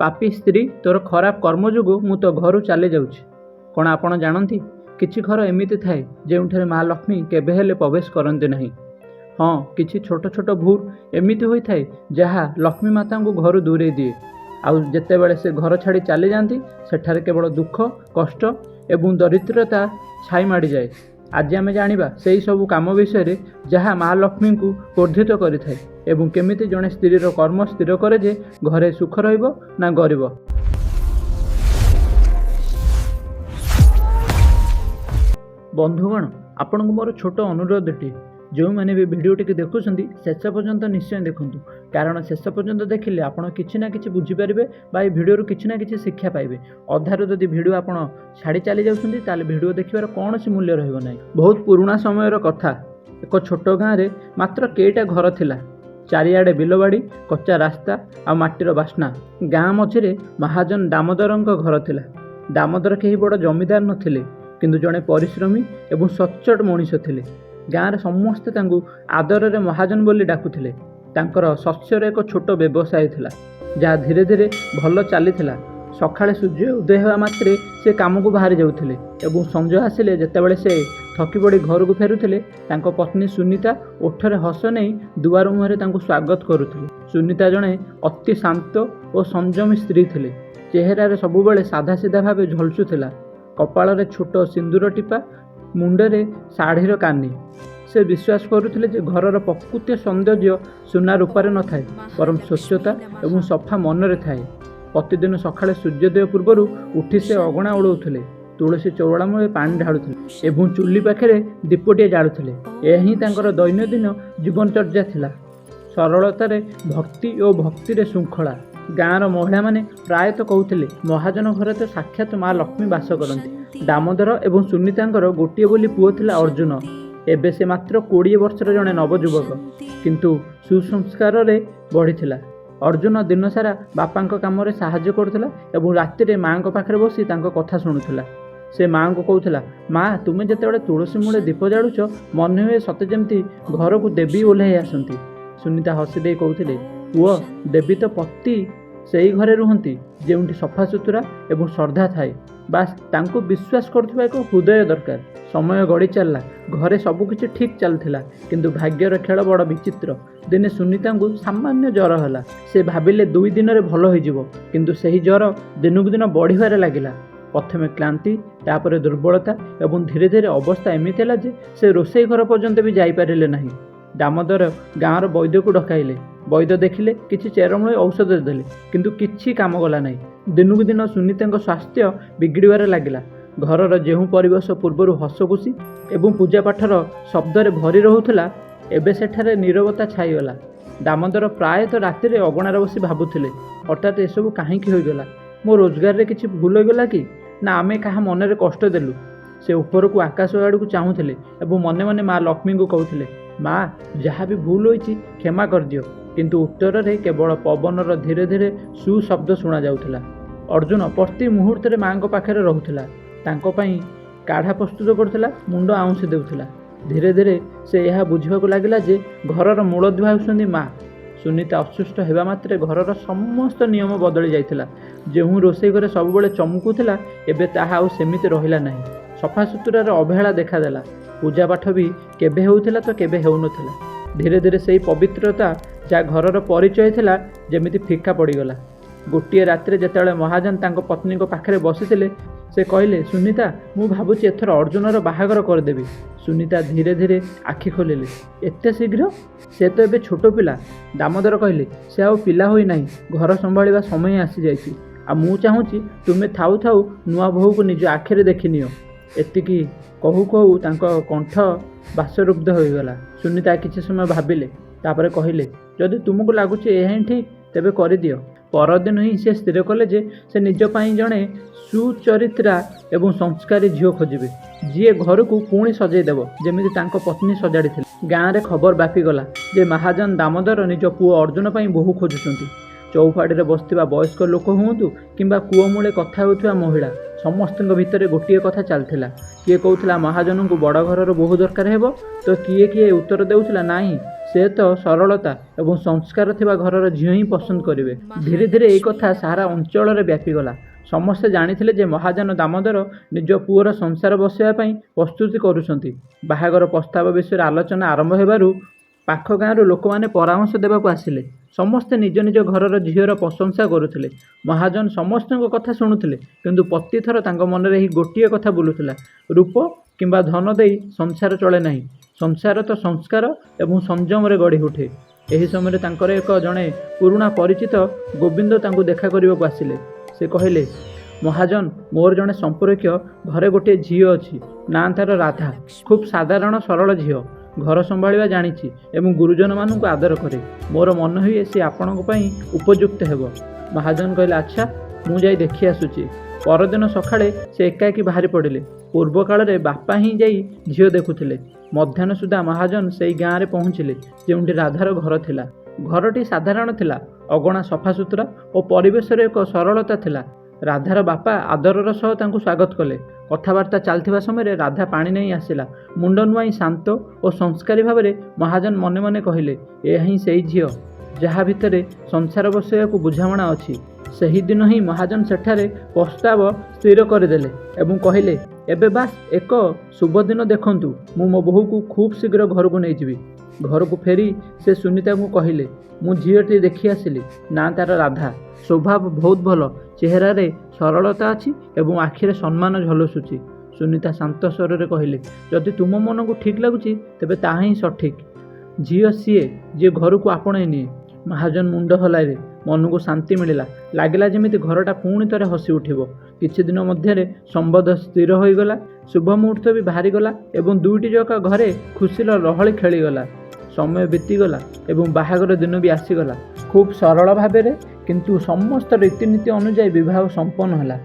ପାପୀ ସ୍ତ୍ରୀ ତୋର ଖରାପ କର୍ମ ଯୋଗୁଁ ମୁଁ ତୋ ଘରୁ ଚାଲି ଯାଉଛି। କ'ଣ ଆପଣ ଜାଣନ୍ତି କିଛି ଘର ଏମିତି ଥାଏ ଯେଉଁଠାରେ ମା ଲକ୍ଷ୍ମୀ କେବେ ହେଲେ ପ୍ରବେଶ କରନ୍ତି ନାହିଁ। ହଁ, କିଛି ଛୋଟ ଛୋଟ ଭୁଲ ଏମିତି ହୋଇଥାଏ ଯାହା ଲକ୍ଷ୍ମୀ ମାତାଙ୍କୁ ଘରୁ ଦୂରେଇ ଦିଏ। ଆଉ ଯେତେବେଳେ ସେ ଘର ଛାଡ଼ି ଚାଲିଯାଆନ୍ତି ସେଠାରେ କେବଳ ଦୁଃଖ, କଷ୍ଟ ଏବଂ ଦରିଦ୍ରତା ଛାଇ ମାଡ଼ିଯାଏ। ଆଜି ଆମେ ଜାଣିବା ସେହି ସବୁ କାମ ବିଷୟରେ ଯାହା ମା ଲକ୍ଷ୍ମୀଙ୍କୁ କ୍ରୋଧିତ କରିଥାଏ ଏବଂ କେମିତି ଜଣେ ସ୍ତ୍ରୀର କର୍ମ ସ୍ଥିର କରେ ଯେ ଘରେ ସୁଖ ରହିବ ନା ଗରିବ। ବନ୍ଧୁଗଣ, ଆପଣଙ୍କୁ ମୋର ଛୋଟ ଅନୁରୋଧଟି, ଯେଉଁମାନେ ବି ଭିଡ଼ିଓଟିକୁ ଦେଖୁଛନ୍ତି ଶେଷ ପର୍ଯ୍ୟନ୍ତ ନିଶ୍ଚୟ ଦେଖନ୍ତୁ, କାରଣ ଶେଷ ପର୍ଯ୍ୟନ୍ତ ଦେଖିଲେ ଆପଣ କିଛି ନା କିଛି ବୁଝିପାରିବେ ବା ଏହି ଭିଡ଼ିଓରୁ କିଛି ନା କିଛି ଶିକ୍ଷା ପାଇବେ। ଅଧାରୁ ଯଦି ଭିଡ଼ିଓ ଆପଣ ଛାଡ଼ି ଚାଲି ଯାଉଛନ୍ତି ତାହେଲେ ଭିଡ଼ିଓ ଦେଖିବାର କୌଣସି ମୂଲ୍ୟ ରହିବ ନାହିଁ। ବହୁତ ପୁରୁଣା ସମୟର କଥା। ଏକ ଛୋଟ ଗାଁରେ ମାତ୍ର କେଇଟା ଘର ଥିଲା। ଚାରିଆଡ଼େ ବିଲବାଡ଼ି, କଚ୍ଚା ରାସ୍ତା ଆଉ ମାଟିର ବାସ୍ନା। ଗାଁ ମଝିରେ ମହାଜନ ଦାମୋଦରଙ୍କ ଘର ଥିଲା। ଦାମୋଦର କେହି ବଡ଼ ଜମିଦାର ନଥିଲେ, କିନ୍ତୁ ଜଣେ ପରିଶ୍ରମୀ ଏବଂ ସଚ୍ଚୋଟ ମଣିଷ ଥିଲେ। ଗାଁରେ ସମସ୍ତେ ତାଙ୍କୁ ଆଦରରେ ମହାଜନ ବୋଲି ଡାକୁଥିଲେ। ତାଙ୍କର ଶସ୍ୟର ଏକ ଛୋଟ ବ୍ୟବସାୟ ଥିଲା, ଯାହା ଧୀରେ ଧୀରେ ଭଲ ଚାଲିଥିଲା। ସକାଳେ ସୂର୍ଯ୍ୟ ଉଦୟ ହେବା ମାତ୍ରେ ସେ କାମକୁ ବାହାରି ଯାଉଥିଲେ ଏବଂ ସଞ୍ଜ ଆସିଲେ ଯେତେବେଳେ ସେ ଥକି ପଡ଼ି ଘରକୁ ଫେରୁଥିଲେ, ତାଙ୍କ ପତ୍ନୀ ସୁନିତା ଓଠରେ ହସ ନେଇ ଦୁଆର ମୁହଁରେ ତାଙ୍କୁ ସ୍ୱାଗତ କରୁଥିଲେ। ସୁନିତା ଜଣେ ଅତି ଶାନ୍ତ ଓ ସଂଯମୀ ସ୍ତ୍ରୀ ଥିଲେ। ଚେହେରାରେ ସବୁବେଳେ ସାଧାସିଧା ଭାବେ ଝଲସୁଥିଲା। କପାଳରେ ଛୋଟ ସିନ୍ଦୁର ଟିପା, ମୁଣ୍ଡରେ ଶାଢ଼ୀର କାନି। ସେ ବିଶ୍ୱାସ କରୁଥିଲେ ଯେ ଘରର ପ୍ରକୃତ ସୌନ୍ଦର୍ଯ୍ୟ ସୁନା ରୂପାରେ ନଥାଏ, ବରଂ ସ୍ୱଚ୍ଛତା ଏବଂ ସଫା ମନରେ ଥାଏ। ପ୍ରତିଦିନ ସକାଳେ ସୂର୍ଯ୍ୟୋଦୟ ପୂର୍ବରୁ ଉଠି ସେ ଅଗଣା ଓଳଉଥିଲେ, ତୁଳସୀ ଚଉରା ମୂଳେ ପାଣି ଢାଳୁଥିଲେ ଏବଂ ଚୁଲି ପାଖରେ ଦୀପଟିଏ ଜାଳୁଥିଲେ। ଏହା ହିଁ ତାଙ୍କର ଦୈନନ୍ଦିନ ଜୀବନଚର୍ଯ୍ୟା ଥିଲା। ସରଳତାରେ ଭକ୍ତି ଓ ଭକ୍ତିରେ ଶୃଙ୍ଖଳା। ଗାଁର ମହିଳାମାନେ ପ୍ରାୟତଃ କହୁଥିଲେ, ମହାଜନ ଘରେ ତ ସାକ୍ଷାତ ମା ଲକ୍ଷ୍ମୀ ବାସ କରନ୍ତି। ଦାମୋଦର ଏବଂ ସୁନିତାଙ୍କର ଗୋଟିଏ ବୋଲି ପୁଅ ଥିଲା ଅର୍ଜୁନ। ଏବେ ସେ ମାତ୍ର 20 ବର୍ଷର ଜଣେ ନବଯୁବକ, କିନ୍ତୁ ସୁସଂସ୍କାରରେ ବଢ଼ିଥିଲା। ଅର୍ଜୁନ ଦିନସାରା ବାପାଙ୍କ କାମରେ ସାହାଯ୍ୟ କରୁଥିଲା ଏବଂ ରାତିରେ ମାଆଙ୍କ ପାଖରେ ବସି ତାଙ୍କ କଥା ଶୁଣୁଥିଲା। ସେ ମାଆଙ୍କୁ କହୁଥିଲା, ମା, ତୁମେ ଯେତେବେଳେ ତୁଳସୀ ମୂଳେ ଦୀପ ଜାଳୁଛ ମନେ ହୁଏ ସତେ ଯେମିତି ଘରକୁ ଦେବୀ ଓହ୍ଲାଇ ଆସନ୍ତି। ସୁନିତା ହସି ଦେଇ କହୁଥିଲେ, ପୁଅ, ଦେବୀ ତ ପତି ସେହି ଘରେ ରୁହନ୍ତି ଯେଉଁଠି ସଫାସୁତୁରା ଏବଂ ଶ୍ରଦ୍ଧା ଥାଏ। ବାସ୍ ତାଙ୍କୁ ବିଶ୍ୱାସ କରୁଥିବା ଏକ ହୃଦୟ ଦରକାର। ସମୟ ଗଡ଼ି ଚାଲିଲା। ଘରେ ସବୁକିଛି ଠିକ୍ ଚାଲିଥିଲା, କିନ୍ତୁ ଭାଗ୍ୟର ଖେଳ ବଡ଼ ବିଚିତ୍ର। ଦିନେ ସୁନିତାଙ୍କୁ ସାମାନ୍ୟ ଜ୍ୱର ହେଲା। ସେ ଭାବିଲେ 2 ଦିନରେ ଭଲ ହୋଇଯିବ, କିନ୍ତୁ ସେହି ଜ୍ୱର ଦିନକୁ ଦିନ ବଢ଼ିବାରେ ଲାଗିଲା। ପ୍ରଥମେ କ୍ଳାନ୍ତି, ତାପରେ ଦୁର୍ବଳତା ଏବଂ ଧୀରେ ଧୀରେ ଅବସ୍ଥା ଏମିତି ହେଲା ଯେ ସେ ରୋଷେଇ ଘର ପର୍ଯ୍ୟନ୍ତ ବି ଯାଇପାରିଲେ ନାହିଁ। ଦାମୋଦର ଗାଁର ବୈଦ୍ୟକୁ ଡକାଇଲେ। ବୈଦ୍ୟ ଦେଖିଲେ, କିଛି ଚେରମୂଳି ଔଷଧ ଦେଲେ, କିନ୍ତୁ କିଛି କାମ ଗଲା ନାହିଁ। ଦିନକୁ ଦିନ ସୁନିତାଙ୍କ ସ୍ୱାସ୍ଥ୍ୟ ବିଗିଡ଼ିବାରେ ଲାଗିଲା। ଘରର ଯେଉଁ ପରିବେଶ ପୂର୍ବରୁ ହସଖୁସି ଏବଂ ପୂଜାପାଠର ଶବ୍ଦରେ ଭରି ରହୁଥିଲା, ଏବେ ସେଠାରେ ନୀରବତା ଛାଇଗଲା। ଦାମୋଦର ପ୍ରାୟତଃ ରାତିରେ ଅଗଣାରେ ବସି ଭାବୁଥିଲେ, ହଠାତ୍ ଏସବୁ କାହିଁକି ହୋଇଗଲା? ମୋ ରୋଜଗାରରେ କିଛି ଭୁଲ ହୋଇଗଲା କି? ନା ଆମେ କାହା ମନରେ କଷ୍ଟ ଦେଲୁ? ସେ ଉପରକୁ ଆକାଶ ଆଡ଼କୁ ଚାହୁଁଥିଲେ ଏବଂ ମନେ ମନେ ମା ଲକ୍ଷ୍ମୀଙ୍କୁ କହୁଥିଲେ, ମା, ଯାହା ବି ଭୁଲ ହୋଇଛି କ୍ଷମା କରିଦିଅ। କିନ୍ତୁ ଉତ୍ତରରେ କେବଳ ପବନର ଧୀରେ ଧୀରେ ସୁଶବ୍ଦ ଶୁଣାଯାଉଥିଲା। ଅର୍ଜୁନ ପ୍ରତି ମୁହୂର୍ତ୍ତରେ ମାଆଙ୍କ ପାଖରେ ରହୁଥିଲା, ତାଙ୍କ ପାଇଁ କାଢ଼ା ପ୍ରସ୍ତୁତ କରୁଥିଲା, ମୁଣ୍ଡ ଆଉଁସି ଦେଉଥିଲା। ଧୀରେ ଧୀରେ ସେ ଏହା ବୁଝିବାକୁ ଲାଗିଲା ଯେ ଘରର ମୂଳଦୁଆ ହେଉଛନ୍ତି ମା। ସୁନିତା ଅସୁସ୍ଥ ହେବା ମାତ୍ରେ ଘରର ସମସ୍ତ ନିୟମ ବଦଳି ଯାଇଥିଲା। ଯେଉଁ ରୋଷେଇ ଘରେ ସବୁବେଳେ ଚମକୁଥିଲା, ଏବେ ତାହା ଆଉ ସେମିତି ରହିଲା ନାହିଁ। ସଫାସୁତୁରାର ଅବହେଳା ଦେଖାଦେଲା। ପୂଜାପାଠ ବି କେବେ ହେଉଥିଲା ତ କେବେ ହେଉନଥିଲା। ଧୀରେ ଧୀରେ ସେହି ପବିତ୍ରତା ଯାହା ଘରର ପରିଚୟ ଥିଲା ଯେମିତି ଫିକା ପଡ଼ିଗଲା। ଗୋଟିଏ ରାତିରେ ଯେତେବେଳେ ମହାଜନ ତାଙ୍କ ପତ୍ନୀଙ୍କ ପାଖରେ ବସିଥିଲେ, ସେ କହିଲେ, ସୁନିତା, ମୁଁ ଭାବୁଛି ଏଥର ଅର୍ଜୁନର ବାହାଘର କରିଦେବି। ସୁନିତା ଧୀରେ ଧୀରେ ଆଖି ଖୋଲିଲେ। ଏତେ ଶୀଘ୍ର? ସେ ତ ଏବେ ଛୋଟ ପିଲା। ଦାମୋଦର କହିଲେ, ସେ ଆଉ ପିଲା ହୋଇନାହିଁ, ଘର ସମ୍ଭାଳିବା ସମୟ ଆସିଯାଇଛି। ଆଉ ମୁଁ ଚାହୁଁଛି ତୁମେ ଥାଉ ଥାଉ ନୂଆ ବୋହୂକୁ ନିଜ ଆଖିରେ ଦେଖିନିଅ। ଏତିକି କହୁ କହୁ ତାଙ୍କ କଣ୍ଠ ବାସରୁଗ୍ଧ ହୋଇଗଲା। ସୁନିତା କିଛି ସମୟ ଭାବିଲେ, ତାପରେ କହିଲେ, ଯଦି ତୁମକୁ ଲାଗୁଛି ଏହା ହିଁ ଠିକ୍, ତେବେ କରିଦିଅ। ପରଦିନ ହିଁ ସେ ସ୍ଥିର କଲେ ଯେ ସେ ନିଜ ପାଇଁ ଜଣେ ସୁଚରିତ୍ରା ଏବଂ ସଂସ୍କାରୀ ଝିଅ ଖୋଜିବେ, ଯିଏ ଘରକୁ ପୁଣି ସଜେଇ ଦେବ ଯେମିତି ତାଙ୍କ ପତ୍ନୀ ସଜାଡ଼ିଥିଲେ। ଗାଁରେ ଖବର ବ୍ୟାପିଗଲା ଯେ ମହାଜନ ଦାମୋଦର ନିଜ ପୁଅ ଅର୍ଜୁନ ପାଇଁ ବୋହୂ ଖୋଜୁଛନ୍ତି। ଚଉପାଢ଼ିରେ ବସିଥିବା ବୟସ୍କ ଲୋକ ହୁଅନ୍ତୁ କିମ୍ବା କୂଅ ମୂଳେ କଥା ହେଉଥିବା ମହିଳା, ସମସ୍ତଙ୍କ ଭିତରେ ଗୋଟିଏ କଥା ଚାଲିଥିଲା। କିଏ କହୁଥିଲା ମହାଜନଙ୍କୁ ବଡ଼ ଘରର ବୋହୂ ଦରକାର ହେବ, ତ କିଏ ଉତ୍ତର ଦେଉଥିଲା ନାହିଁ, ସେ ତ ସରଳତା ଏବଂ ସଂସ୍କାର ଥିବା ଘରର ଝିଅ ହିଁ ପସନ୍ଦ କରିବେ। ଧୀରେ ଧୀରେ ଏହି କଥା ସାରା ଅଞ୍ଚଳରେ ବ୍ୟାପିଗଲା। ସମସ୍ତେ ଜାଣିଥିଲେ ଯେ ମହାଜନ ଦାମୋଦର ନିଜ ପୁଅର ସଂସାର ବସାଇବା ପାଇଁ ପ୍ରସ୍ତୁତି କରୁଛନ୍ତି। ବାହାଘର ପ୍ରସ୍ତାବ ବିଷୟରେ ଆଲୋଚନା ଆରମ୍ଭ ହେବାରୁ ପାଖ ଗାଁରୁ ଲୋକମାନେ ପରାମର୍ଶ ଦେବାକୁ ଆସିଲେ। ସମସ୍ତେ ନିଜ ନିଜ ଘରର ଝିଅର ପ୍ରଶଂସା କରୁଥିଲେ। ମହାଜନ ସମସ୍ତଙ୍କ କଥା ଶୁଣୁଥିଲେ, କିନ୍ତୁ ପ୍ରତିଥର ତାଙ୍କ ମନରେ ଏହି ଗୋଟିଏ କଥା ବୁଲୁଥିଲା, ରୂପ କିମ୍ବା ଧନ ଦେଇ ସଂସାର ଚଳେ ନାହିଁ। ସଂସାର ତ ସଂସ୍କାର ଏବଂ ସଂଯମରେ ଗଢ଼ି ଉଠେ। ଏହି ସମୟରେ ତାଙ୍କର ଜଣେ ପୁରୁଣା ପରିଚିତ ଗୋବିନ୍ଦ ତାଙ୍କୁ ଦେଖା କରିବାକୁ ଆସିଲେ। ସେ କହିଲେ, ମହାଜନ, ମୋର ଜଣେ ସମ୍ପର୍କୀୟ ଘରେ ଗୋଟିଏ ଝିଅ ଅଛି। ନାଁ ତାର ରାଧା। ଖୁବ୍ ସାଧାରଣ ସରଳ ଝିଅ। ଘର ସମ୍ଭାଳିବା ଜାଣିଛି ଏବଂ ଗୁରୁଜନମାନଙ୍କୁ ଆଦର କରେ। ମୋର ମନ ହୁଏ ସେ ଆପଣଙ୍କ ପାଇଁ ଉପଯୁକ୍ତ ହେବ। ମହାଜନ କହିଲେ, ଆଚ୍ଛା, ମୁଁ ଯାଇ ଦେଖି ଆସୁଛି। ପରଦିନ ସକାଳେ ସେ ଏକାକୀ ବାହାରି ପଡ଼ିଲେ। ପୂର୍ବ କାଳରେ ବାପା ହିଁ ଯାଇ ଝିଅ ଦେଖୁଥିଲେ। ମଧ୍ୟାହ୍ନ ସୁଦ୍ଧା ମହାଜନ ସେହି ଗାଁରେ ପହଞ୍ଚିଲେ ଯେଉଁଠି ରାଧାର ଘର ଥିଲା। ଘରଟି ସାଧାରଣ ଥିଲା। ଅଗଣା ସଫାସୁତୁରା ଓ ପରିବେଶରେ ଏକ ସରଳତା ଥିଲା। ରାଧାର ବାପା ଆଦରର ସହ ତାଙ୍କୁ ସ୍ୱାଗତ କଲେ। କଥାବାର୍ତ୍ତା ଚାଲିଥିବା ସମୟରେ ରାଧା ପାଣି ନେଇ ଆସିଲା। ମୁଣ୍ଡ ନୁଆଁଇ ଶାନ୍ତ ଓ ସଂସ୍କାରୀ ଭାବରେ ମହାଜନ ମନେ ମନେ କହିଲେ, ଏହା ହିଁ ସେଇ ଝିଅ ଯାହା ଭିତରେ ସଂସାର ବସାଇବାକୁ ବୁଝାମଣା ଅଛି। ସେହିଦିନ ହିଁ ମହାଜନ ସେଠାରେ ପ୍ରସ୍ତାବ ସ୍ଥିର କରିଦେଲେ ଏବଂ କହିଲେ, ଏବେ ବାସ୍ ଏକ ଶୁଭ ଦିନ ଦେଖନ୍ତୁ, ମୁଁ ମୋ ବୋହୂକୁ ଖୁବ୍ ଶୀଘ୍ର ଘରକୁ ନେଇଯିବି। ଘରକୁ ଫେରି ସେ ସୁନିତାଙ୍କୁ କହିଲେ, ମୁଁ ଝିଅଟି ଦେଖି ଆସିଲି। ନାଁ ତାର ରାଧା। ସ୍ୱଭାବ ବହୁତ ଭଲ। ଚେହେରାରେ ସରଳତା ଅଛି ଏବଂ ଆଖିରେ ସମ୍ମାନ ଝଲସୁଛି। ସୁନିତା ଶାନ୍ତ ସ୍ୱରରେ କହିଲେ, ଯଦି ତୁମ ମନକୁ ଠିକ୍ ଲାଗୁଛି ତେବେ ତାହା ହିଁ ସଠିକ୍। ଝିଅ ସିଏ ଯିଏ ଘରକୁ ଆପଣେଇ ନିଏ। ମହାଜନ ମୁଣ୍ଡ ହଲାଇଲେ। ମନକୁ ଶାନ୍ତି ମିଳିଲା। ଲାଗିଲା ଯେମିତି ଘରଟା ପୁଣି ଥରେ ହସି ଉଠିବ। କିଛି ଦିନ ମଧ୍ୟରେ ସମ୍ବନ୍ଧ ସ୍ଥିର ହୋଇଗଲା। ଶୁଭ ମୁହୂର୍ତ୍ତ ବି ବାହାରିଗଲା ଏବଂ ଦୁଇଟି ଯାକ ଘରେ ଖୁସିର ଲହଡ଼ି ଖେଳିଗଲା। ସମୟ ବିତିଗଲା ଏବଂ ବାହାଘର ଦିନ ବି ଆସିଗଲା। ଖୁବ୍ ସରଳ ଭାବରେ କିନ୍ତୁ ସମସ୍ତ ରୀତିନୀତି ଅନୁଯାୟୀ ବିବାହ ସମ୍ପନ୍ନ ହେଲା।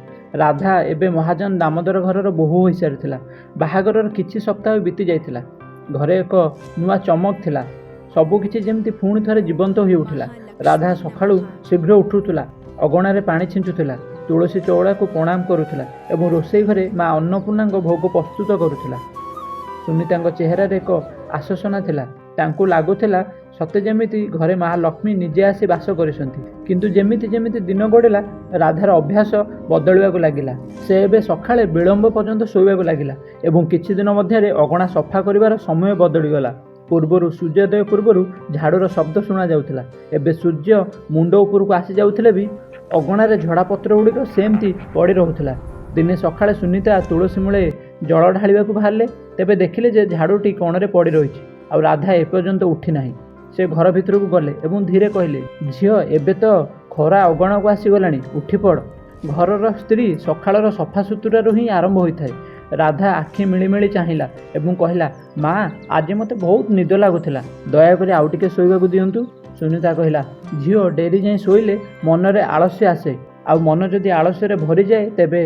ରାଧା ଏବେ ମହାଜନ ଦାମୋଦର ଘରର ବୋହୂ ହୋଇସାରିଥିଲା। ବାହାଘରର କିଛି ସପ୍ତାହ ବିତି ଯାଇଥିଲା। ଘରେ ଏକ ନୂଆ ଚମକ ଥିଲା। ସବୁକିଛି ଯେମିତି ପୁଣି ଥରେ ଜୀବନ୍ତ ହୋଇ ଉଠିଲା। ରାଧା ସକାଳୁ ଶୀଘ୍ର ଉଠୁଥିଲା, ଅଗଣାରେ ପାଣି ଛିଞ୍ଚୁଥିଲା, ତୁଳସୀ ଚଉରାକୁ ପ୍ରଣାମ କରୁଥିଲା ଏବଂ ରୋଷେଇ ଘରେ ମା ଅନ୍ନପୂର୍ଣ୍ଣାଙ୍କ ଭୋଗ ପ୍ରସ୍ତୁତ କରୁଥିଲା। ସୁନିତାଙ୍କ ଚେହେରାରେ ଏକ ଆଶ୍ୱାସନା ଥିଲା। ତାଙ୍କୁ ଲାଗୁଥିଲା ସତେ ଯେମିତି ଘରେ ମା ଲକ୍ଷ୍ମୀ ନିଜେ ଆସି ବାସ କରିଛନ୍ତି। କିନ୍ତୁ ଯେମିତି ଯେମିତି ଦିନ ଗଡ଼ିଲା, ରାଧାର ଅଭ୍ୟାସ ବଦଳିବାକୁ ଲାଗିଲା। ସେ ଏବେ ସକାଳେ ବିଳମ୍ବ ପର୍ଯ୍ୟନ୍ତ ଶୋଇବାକୁ ଲାଗିଲା ଏବଂ କିଛି ଦିନ ମଧ୍ୟରେ ଅଗଣା ସଫା କରିବାର ସମୟ ବଦଳିଗଲା। ପୂର୍ବରୁ ସୂର୍ଯ୍ୟୋଦୟ ପୂର୍ବରୁ ଝାଡ଼ୁର ଶବ୍ଦ ଶୁଣାଯାଉଥିଲା। ଏବେ ସୂର୍ଯ୍ୟ ମୁଣ୍ଡ ଉପରକୁ ଆସି ଯାଉଥିଲେ ବି ଅଗଣାରେ ଝଡ଼ାପତ୍ର ଗୁଡ଼ିକ ସେମିତି ପଡ଼ି ରହୁଥିଲା। ଦିନେ ସକାଳେ ସୁନିତା ତୁଳସୀ ମୂଳେ ଜଳ ଢାଳିବାକୁ ବାହାରିଲେ। ତେବେ ଦେଖିଲେ ଯେ ଝାଡ଼ୁଟି କୋଣରେ ପଡ଼ି ରହିଛି ଆଉ ରାଧା ଏପର୍ଯ୍ୟନ୍ତ ଉଠି ନାହିଁ। ସେ ଘର ଭିତରକୁ ଗଲେ ଏବଂ ଧୀରେ କହିଲେ, ଝିଅ, ଏବେ ତ ଖରା ଅଗଣାକୁ ଆସିଗଲାଣି, ଉଠିପଡ଼। ଘରର ସ୍ତ୍ରୀ ସକାଳର ସଫାସୁତୁରାରୁ ହିଁ ଆରମ୍ଭ ହୋଇଥାଏ। ରାଧା ଆଖି ମିଳିମିଳି ଚାହିଁଲା ଏବଂ କହିଲା, ମା, ଆଜି ମୋତେ ବହୁତ ନିଦ ଲାଗୁଥିଲା। ଦୟାକରି ଆଉ ଟିକେ ଶୋଇବାକୁ ଦିଅନ୍ତୁ। ସୁନିତା କହିଲା, ଝିଅ, ଡେରି ଯାଇ ଶୋଇଲେ ମନରେ ଆଳସ୍ୟ ଆସେ ଆଉ ମନ ଯଦି ଆଳସ୍ୟରେ ଭରିଯାଏ ତେବେ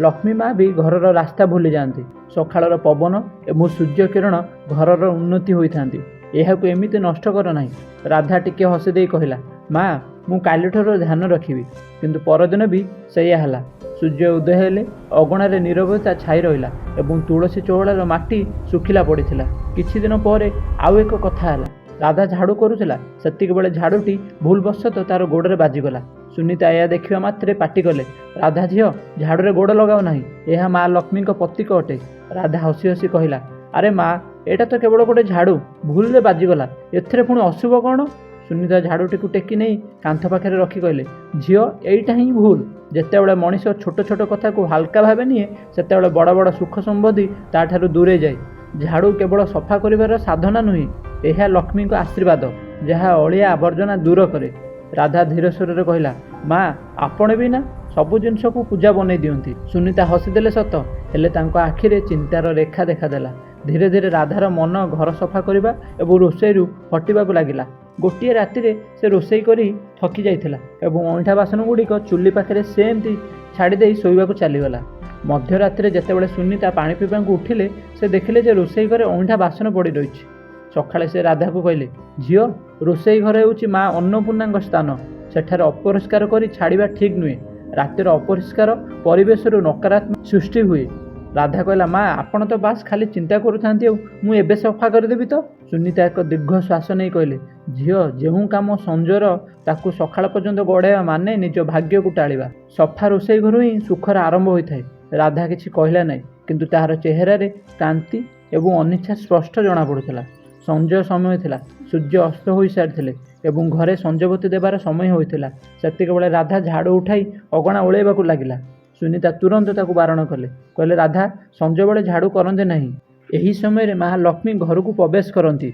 ଲକ୍ଷ୍ମୀ ମା ବି ଘରର ରାସ୍ତା ଭୁଲି ଯାଆନ୍ତି। ସକାଳର ପବନ ଏବଂ ସୂର୍ଯ୍ୟ କିରଣ ଘରର ଉନ୍ନତି ହୋଇଥାନ୍ତି। ଏହାକୁ ଏମିତି ନଷ୍ଟ କର ନାହିଁ। ରାଧା ଟିକେ ହସି ଦେଇ କହିଲା, ମା, ମୁଁ କାଲିଠାରୁ ଧ୍ୟାନ ରଖିବି। କିନ୍ତୁ ପରଦିନ ବି ସେଇଆ ହେଲା। ସୂର୍ଯ୍ୟ ଉଦୟ ହେଲେ ଅଗଣାରେ ନୀରବତା ଛାଇ ରହିଲା ଏବଂ ତୁଳସୀ ଚଉଳାର ମାଟି ଶୁଖିଲା ପଡ଼ିଥିଲା। କିଛି ଦିନ ପରେ ଆଉ ଏକ କଥା ହେଲା। ରାଧା ଝାଡ଼ୁ କରୁଥିଲା। ସେତିକିବେଳେ ଝାଡ଼ୁଟି ଭୁଲବଶତଃ ତାର ଗୋଡ଼ରେ ବାଜିଗଲା। ସୁନିତା ଏହା ଦେଖିବା ମାତ୍ରେ ପାଟି କଲେ, ରାଧା ଝିଅ, ଝାଡ଼ୁରେ ଗୋଡ଼ ଲଗାଉ ନାହିଁ। ଏହା ମା ଲକ୍ଷ୍ମୀଙ୍କ ପ୍ରତୀକ ଅଟେ। ରାଧା ହସି ହସି କହିଲା, ଆରେ ମା, ଏଇଟା ତ କେବଳ ଗୋଟେ ଝାଡ଼ୁ, ଭୁଲରେ ବାଜିଗଲା। ଏଥିରେ ପୁଣି ଅଶୁଭ କ'ଣ? ସୁନିତା ଝାଡ଼ୁଟିକୁ ଟେକି ନେଇ କାନ୍ଥ ପାଖରେ ରଖି କହିଲେ, ଝିଅ, ଏଇଟା ହିଁ ଭୁଲ। ଯେତେବେଳେ ମଣିଷ ଛୋଟ ଛୋଟ କଥାକୁ ହାଲକା ଭାବେ ନିଏ ସେତେବେଳେ ବଡ଼ ବଡ଼ ସୁଖ ସମ୍ବନ୍ଧୀ ତାଠାରୁ ଦୂରେଇ ଯାଏ। ଝାଡ଼ୁ କେବଳ ସଫା କରିବାର ସାଧନା ନୁହେଁ, ଏହା ଲକ୍ଷ୍ମୀଙ୍କ ଆଶୀର୍ବାଦ ଯାହା ଅଳିଆ ଆବର୍ଜନା ଦୂର କରେ। ରାଧା ଧୀର ସ୍ୱରରେ କହିଲା, ମା, ଆପଣ ବି ନା ସବୁ ଜିନିଷକୁ ପୂଜା ବନେଇ ଦିଅନ୍ତି। ସୁନିତା ହସିଦେଲେ ସତ, ହେଲେ ତାଙ୍କ ଆଖିରେ ଚିନ୍ତାର ରେଖା ଦେଖାଦେଲା। ଧୀରେ ଧୀରେ ରାଧାର ମନ ଘର ସଫା କରିବା ଏବଂ ରୋଷେଇରୁ ହଟିବାକୁ ଲାଗିଲା। ଗୋଟିଏ ରାତିରେ ସେ ରୋଷେଇ କରି ଥକି ଯାଇଥିଲା ଏବଂ ଅଇଁଠା ବାସନ ଗୁଡ଼ିକ ଚୁଲି ପାଖରେ ସେମିତି ଛାଡ଼ିଦେଇ ଶୋଇବାକୁ ଚାଲିଗଲା। ମଧ୍ୟରାତ୍ରିରେ ଯେତେବେଳେ ସୁନିତା ପାଣି ପିଇବାକୁ ଉଠିଲେ ସେ ଦେଖିଲେ ଯେ ରୋଷେଇ ଘରେ ଅଇଁଠା ବାସନ ପଡ଼ି ରହିଛି। ସକାଳେ ସେ ରାଧାକୁ କହିଲେ, ଝିଅ, ରୋଷେଇ ଘର ହେଉଛି ମା ଅନ୍ନପୂର୍ଣ୍ଣାଙ୍କ ସ୍ଥାନ। ସେଠାରେ ଅପରିଷ୍କାର କରି ଛାଡ଼ିବା ଠିକ୍ ନୁହେଁ। ରାତିର ଅପରିଷ୍କାର ପରିବେଶରୁ ନକାରାତ୍ମକ ସୃଷ୍ଟି ହୁଏ। ରାଧା କହିଲା, ମା ଆପଣ ତ ବାସ୍ ଖାଲି ଚିନ୍ତା କରୁଥାନ୍ତି ଆଉ ମୁଁ ଏବେ ସଫା କରିଦେବି ତ। ସୁନିତା ଏକ ଦୀର୍ଘ ଶ୍ୱାସ ନେଇ କହିଲେ, ଝିଅ, ଯେଉଁ କାମ ସଞ୍ଜର ତାକୁ ସକାଳ ପର୍ଯ୍ୟନ୍ତ ଗଡ଼ାଇବା ମାନେ ନିଜ ଭାଗ୍ୟକୁ ଟାଳିବା। ସଫା ରୋଷେଇ ଘରୁ ହିଁ ସୁଖର ଆରମ୍ଭ ହୋଇଥାଏ। ରାଧା କିଛି କହିଲା ନାହିଁ, କିନ୍ତୁ ତାହାର ଚେହେରାରେ କାନ୍ତି ଏବଂ ଅନିଚ୍ଛା ସ୍ପଷ୍ଟ ଜଣାପଡ଼ୁଥିଲା। ସଞ୍ଜ ସମୟ ଥିଲା, ସୂର୍ଯ୍ୟ ଅସ୍ତ ହୋଇସାରିଥିଲେ ଏବଂ ଘରେ ସଞ୍ଜବତୀ ଦେବାର ସମୟ ହୋଇଥିଲା। ସେତିକିବେଳେ ରାଧା ଝାଡ଼ୁ ଉଠାଇ ଅଗଣା ଓଳେଇବାକୁ ଲାଗିଲା। ସୁନିତା ତୁରନ୍ତ ତାକୁ ବାରଣ କଲେ, କହିଲେ, ରାଧା, ସଞ୍ଜବେଳେ ଝାଡ଼ୁ କରନ୍ତି ନାହିଁ। ଏହି ସମୟରେ ମା ଲକ୍ଷ୍ମୀ ଘରକୁ ପ୍ରବେଶ କରନ୍ତି।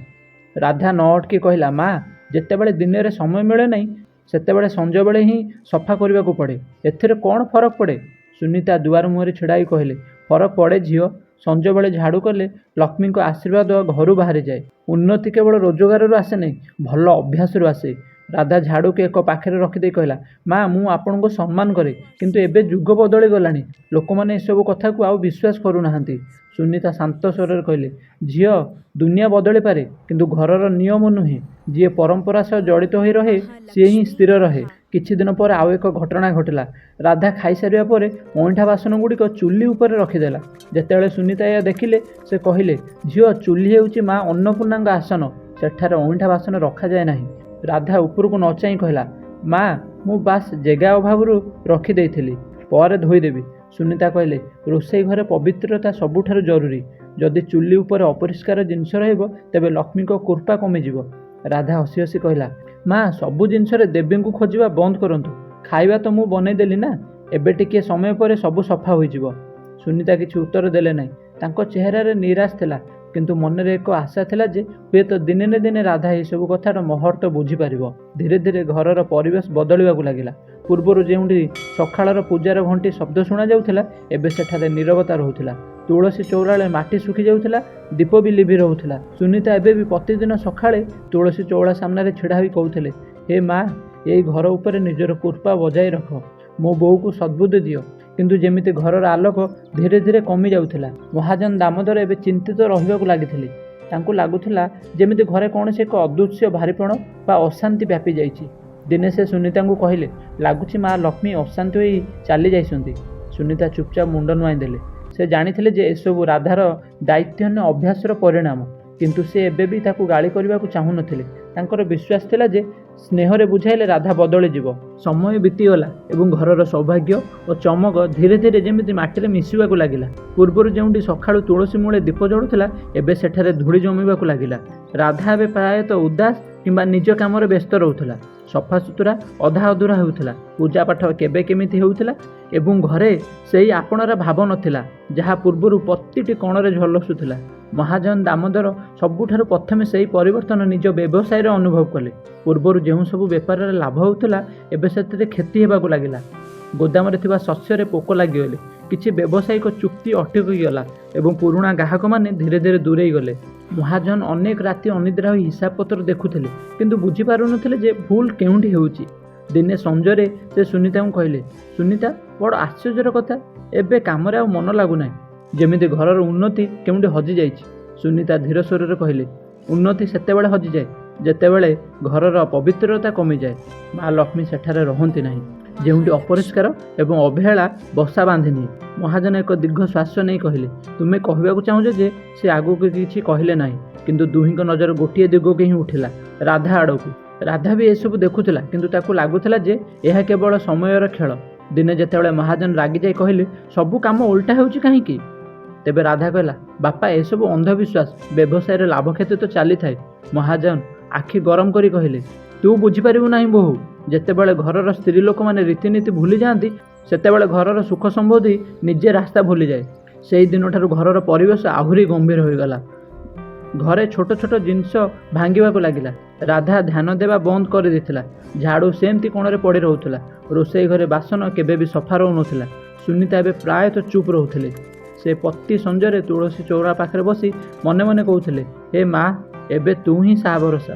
ରାଧା ନ ଅଟକି କହିଲା, ମା, ଯେତେବେଳେ ଦିନରେ ସମୟ ମିଳେ ନାହିଁ ସେତେବେଳେ ସଞ୍ଜବେଳେ ହିଁ ସଫା କରିବାକୁ ପଡ଼େ। ଏଥିରେ କ'ଣ ଫରକ ପଡ଼େ? ସୁନିତା ଦୁଆର ମୁହଁରେ ଛିଡ଼ାଇ କହିଲେ, ଫରକ ପଡ଼େ ଝିଅ। ସଞ୍ଜବେଳେ ଝାଡ଼ୁ କଲେ ଲକ୍ଷ୍ମୀଙ୍କ ଆଶୀର୍ବାଦ ଘରୁ ବାହାରିଯାଏ। ଉନ୍ନତି କେବଳ ରୋଜଗାରରୁ ଆସେ ନାହିଁ, ଭଲ ଅଭ୍ୟାସରୁ ଆସେ। ରାଧା ଝାଡ଼ୁକୁ ଏକ ପାଖରେ ରଖିଦେଇ କହିଲା, ମା, ମୁଁ ଆପଣଙ୍କୁ ସମ୍ମାନ କରେ, କିନ୍ତୁ ଏବେ ଯୁଗ ବଦଳି ଗଲାଣି। ଲୋକମାନେ ଏସବୁ କଥାକୁ ଆଉ ବିଶ୍ୱାସ କରୁନାହାନ୍ତି। ସୁନିତା ଶାନ୍ତ ସ୍ୱରରେ କହିଲେ, ଝିଅ, ଦୁନିଆ ବଦଳିପାରେ, କିନ୍ତୁ ଘରର ନିୟମ ନୁହେଁ। ଯିଏ ପରମ୍ପରା ସହ ଜଡ଼ିତ ହୋଇ ରହେ ସିଏ ହିଁ ସ୍ଥିର ରହେ। କିଛି ଦିନ ପରେ ଆଉ ଏକ ଘଟଣା ଘଟିଲା। ରାଧା ଖାଇସାରିବା ପରେ ଅଇଁଠା ବାସନ ଗୁଡ଼ିକ ଚୁଲି ଉପରେ ରଖିଦେଲା। ଯେତେବେଳେ ସୁନିତା ଏହା ଦେଖିଲେ ସେ କହିଲେ, ଝିଅ, ଚୁଲି ହେଉଛି ମା ଅନ୍ନପୂର୍ଣ୍ଣାଙ୍କ ଆସନ, ସେଠାରେ ଅଇଁଠା ବାସନ ରଖାଯାଏ ନାହିଁ। ରାଧା ଉପରକୁ ନ ଚାହିଁ କହିଲା, ମା, ମୁଁ ବାସ୍ ଜାଗା ଅଭାବରୁ ରଖିଦେଇଥିଲି, ପରେ ଧୋଇଦେବି। ସୁନିତା କହିଲେ, ରୋଷେଇ ଘରେ ପବିତ୍ରତା ସବୁଠାରୁ ଜରୁରୀ। ଯଦି ଚୁଲି ଉପରେ ଅପରିଷ୍କାର ଜିନିଷ ରହିବ ତେବେ ଲକ୍ଷ୍ମୀଙ୍କ କୃପା କମିଯିବ। ରାଧା ହସି ହସି କହିଲା, ମା, ସବୁ ଜିନିଷରେ ଦେବୀଙ୍କୁ ଖୋଜିବା ବନ୍ଦ କରନ୍ତୁ। ଖାଇବା ତ ମୁଁ ବନେଇଦେଲି ନା, ଏବେ ଟିକିଏ ସମୟ ପରେ ସବୁ ସଫା ହୋଇଯିବ। ସୁନିତା କିଛି ଉତ୍ତର ଦେଲେ ନାହିଁ। ତାଙ୍କ ଚେହେରାରେ ନିରାଶ ଥିଲା, କିନ୍ତୁ ମନରେ ଏକ ଆଶା ଥିଲା ଯେ ହୁଏତ ଦିନେ ନା ଦିନେ ରାଧା ଏସବୁ କଥାର ମହତ୍ତ୍ୱ ବୁଝିପାରିବ। ଧୀରେ ଧୀରେ ଘରର ପରିବେଶ ବଦଳିବାକୁ ଲାଗିଲା। ପୂର୍ବରୁ ଯେଉଁଠି ସକାଳର ପୂଜାର ଘଣ୍ଟି ଶବ୍ଦ ଶୁଣାଯାଉଥିଲା, ଏବେ ସେଠାରେ ନୀରବତା ରହୁଥିଲା। ତୁଳସୀ ଚଉରାରେ ମାଟି ଶୁଖି ଯାଉଥିଲା, ଦୀପ ବି ଲିଭି ରହୁଥିଲା। ସୁନିତା ଏବେ ବି ପ୍ରତିଦିନ ସକାଳେ ତୁଳସୀ ଚଉରା ସାମ୍ନାରେ ଛିଡ଼ା ହୋଇ କହୁଥିଲେ, ହେ ମା, ଏଇ ଘର ଉପରେ ନିଜର କୃପା ବଜାଇ ରଖ। ମୋ ବୋଉକୁ ସଦ୍ବୁଦ୍ଧି ଦିଅ। କିନ୍ତୁ ଯେମିତି ଘରର ଆଲୋକ ଧୀରେ ଧୀରେ କମି ଯାଉଥିଲା। ମହାଜନ ଦାମୋଦର ଏବେ ଚିନ୍ତିତ ରହିବାକୁ ଲାଗିଥିଲେ। ତାଙ୍କୁ ଲାଗୁଥିଲା ଯେମିତି ଘରେ କୌଣସି ଏକ ଅଦୃଶ୍ୟ ଭାରୀପଣ ବା ଅଶାନ୍ତି ବ୍ୟାପି ଯାଇଛି। ଦିନେ ସେ ସୁନିତାଙ୍କୁ କହିଲେ, ଲାଗୁଛି ମା ଲକ୍ଷ୍ମୀ ଅଶାନ୍ତ ହୋଇ ଚାଲି ଯାଇଛନ୍ତି। ସୁନିତା ଚୁପଚାପ ମୁଣ୍ଡ ନୁଆଇଁ ଦେଲେ। ସେ ଜାଣିଥିଲେ ଯେ ଏସବୁ ରାଧାର ଦାୟିତ୍ୱହୀନ ଅଭ୍ୟାସର ପରିଣାମ, କିନ୍ତୁ ସେ ଏବେ ବି ତାକୁ ଗାଳି କରିବାକୁ ଚାହୁଁନଥିଲେ। ତାଙ୍କର ବିଶ୍ୱାସ ଥିଲା ଯେ ସ୍ନେହରେ ବୁଝାଇଲେ ରାଧା ବଦଳିଯିବ। ସମୟ ବିତିଗଲା ଏବଂ ଘରର ସୌଭାଗ୍ୟ ଓ ଚମକ ଧୀରେ ଧୀରେ ଯେମିତି ମାଟିରେ ମିଶିବାକୁ ଲାଗିଲା। ପୂର୍ବରୁ ଯେଉଁଠି ସକାଳୁ ତୁଳସୀ ମୂଳେ ଦୀପ ଜଳୁଥିଲା, ଏବେ ସେଠାରେ ଧୂଳି ଜମିବାକୁ ଲାଗିଲା। ରାଧା ଏବେ ପ୍ରାୟତଃ ଉଦାସ କିମ୍ବା ନିଜ କାମରେ ବ୍ୟସ୍ତ ରହୁଥିଲା। ସଫାସୁତୁରା ଅଧା ଅଧୁରା ହେଉଥିଲା, ପୂଜାପାଠ କେବେ କେମିତି ହେଉଥିଲା ଏବଂ ଘରେ ସେହି ଆପଣାର ଭାବ ନଥିଲା ଯାହା ପୂର୍ବରୁ ପ୍ରତିଟି କୋଣରେ ଝଲସୁଥିଲା। ମହାଜନ ଦାମୋଦର ସବୁଠାରୁ ପ୍ରଥମେ ସେହି ପରିବର୍ତ୍ତନ ନିଜ ବ୍ୟବସାୟରେ ଅନୁଭବ କଲେ। ପୂର୍ବରୁ ଯେଉଁ ସବୁ ବେପାରରେ ଲାଭ ହେଉଥିଲା, ଏବେ ସେଥିରେ କ୍ଷତି ହେବାକୁ ଲାଗିଲା। ଗୋଦାମରେ ଥିବା ଶସ୍ୟରେ ପୋକ ଲାଗିଗଲେ, କିଛି ବ୍ୟବସାୟିକ ଚୁକ୍ତି ଅଟକିଗଲା ଏବଂ ପୁରୁଣା ଗ୍ରାହକମାନେ ଧୀରେ ଧୀରେ ଦୂରେଇ ଗଲେ। ମହାଜନ ଅନେକ ରାତି ଅନିଦ୍ରା ହୋଇ ହିସାବପତ୍ର ଦେଖୁଥିଲେ, କିନ୍ତୁ ବୁଝିପାରୁନଥିଲେ ଯେ ଭୁଲ କେଉଁଠି ହେଉଛି। ଦିନେ ସଞ୍ଜରେ ସେ ସୁନିତାଙ୍କୁ କହିଲେ, ସୁନିତା, ବଡ଼ ଆଶ୍ଚର୍ଯ୍ୟର କଥା, ଏବେ କାମରେ ଆଉ ମନ ଲାଗୁନାହିଁ, ଯେମିତି ଘରର ଉନ୍ନତି କେଉଁଠି ହଜିଯାଇଛି। ସୁନିତା ଧୀର ସ୍ୱରରେ କହିଲେ, ଉନ୍ନତି ସେତେବେଳେ ହଜିଯାଏ ଯେତେବେଳେ ଘରର ପବିତ୍ରତା କମିଯାଏ। ମା ଲକ୍ଷ୍ମୀ ସେଠାରେ ରହନ୍ତି ନାହିଁ। ଯେଉଁଠି ଅପରିଷ୍କାର ଏବଂ ଅବହେଳା ବସା ବାନ୍ଧିନିଏ। ମହାଜନ ଏକ ଦୀର୍ଘ ଶ୍ୱାସ ନେଇ କହିଲେ, ତୁମେ କହିବାକୁ ଚାହୁଁଛ ଯେ? ସେ ଆଗକୁ କିଛି କହିଲେ ନାହିଁ, କିନ୍ତୁ ଦୁହିଁଙ୍କ ନଜର ଗୋଟିଏ ଦିଗକୁ ହିଁ ଉଠିଲା, ରାଧା ଆଡ଼କୁ। ରାଧା ବି ଏସବୁ ଦେଖୁଥିଲା, କିନ୍ତୁ ତାକୁ ଲାଗୁଥିଲା ଯେ ଏହା କେବଳ ସମୟର ଖେଳ। ଦିନେ ଯେତେବେଳେ ମହାଜନ ରାଗିଯାଇ କହିଲେ, ସବୁ କାମ ଓଲଟା ହେଉଛି କାହିଁକି? ତେବେ ରାଧା କହିଲା, ବାପା, ଏସବୁ ଅନ୍ଧବିଶ୍ୱାସ, ବ୍ୟବସାୟରେ ଲାଭ କ୍ଷତି ତ ଚାଲିଥାଏ। ମହାଜନ ଆଖି ଗରମ କରି କହିଲେ, ତୁ ବୁଝିପାରିବୁ ନାହିଁ ବୋହୂ। ଯେତେବେଳେ ଘରର ସ୍ତ୍ରୀ ଲୋକମାନେ ରୀତିନୀତି ଭୁଲିଯାଆନ୍ତି, ସେତେବେଳେ ଘରର ସୁଖ ସମୃଦ୍ଧି ନିଜେ ରାସ୍ତା ଭୁଲିଯାଏ। ସେହି ଦିନଠାରୁ ଘରର ପରିବେଶ ଆହୁରି ଗମ୍ଭୀର ହୋଇଗଲା। ଘରେ ଛୋଟ ଛୋଟ ଜିନିଷ ଭାଙ୍ଗିବାକୁ ଲାଗିଲା। ରାଧା ଧ୍ୟାନ ଦେବା ବନ୍ଦ କରିଦେଇଥିଲା। ଝାଡ଼ୁ ସେମିତି କୋଣରେ ପଡ଼ି ରହୁଥିଲା। ରୋଷେଇ ଘରେ ବାସନ କେବେ ବି ସଫା ରହୁନଥିଲା। ସୁନିତା ଏବେ ପ୍ରାୟତଃ ଚୁପ୍ ରହୁଥିଲେ। ସେ ପ୍ରତି ସଞ୍ଜରେ ତୁଳସୀ ଚଉରା ପାଖରେ ବସି ମନେ ମନେ କହୁଥିଲେ, ହେ ମା, ଏବେ ତୁ ହିଁ ସାହା ଭରସା,